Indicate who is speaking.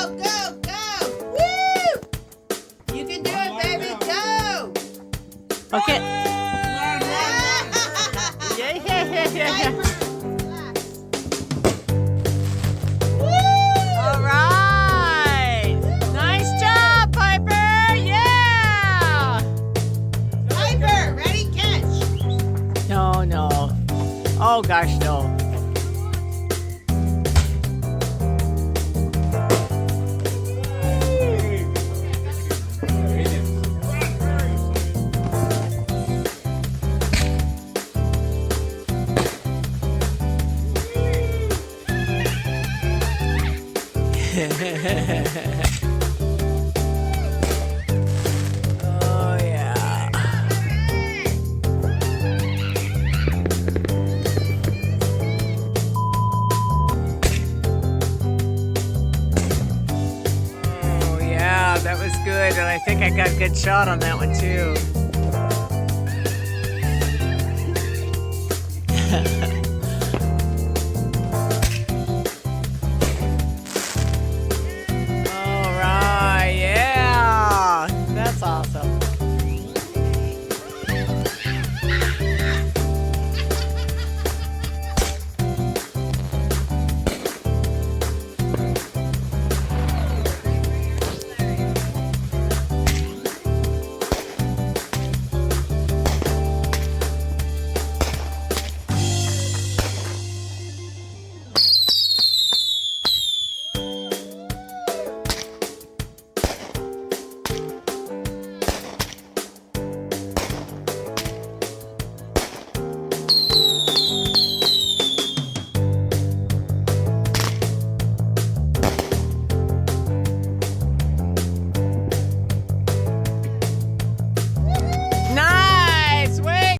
Speaker 1: Go, go, go! Woo! You can do it, baby. Go!
Speaker 2: Okay.
Speaker 3: Run, run, run.
Speaker 2: Yeah.
Speaker 1: Relax.
Speaker 2: All right. Nice job, Piper. Yeah.
Speaker 1: Piper, ready, catch.
Speaker 2: No, no. Oh gosh, no. Oh yeah. Oh yeah, that was good, and I think I got a good shot on that one too.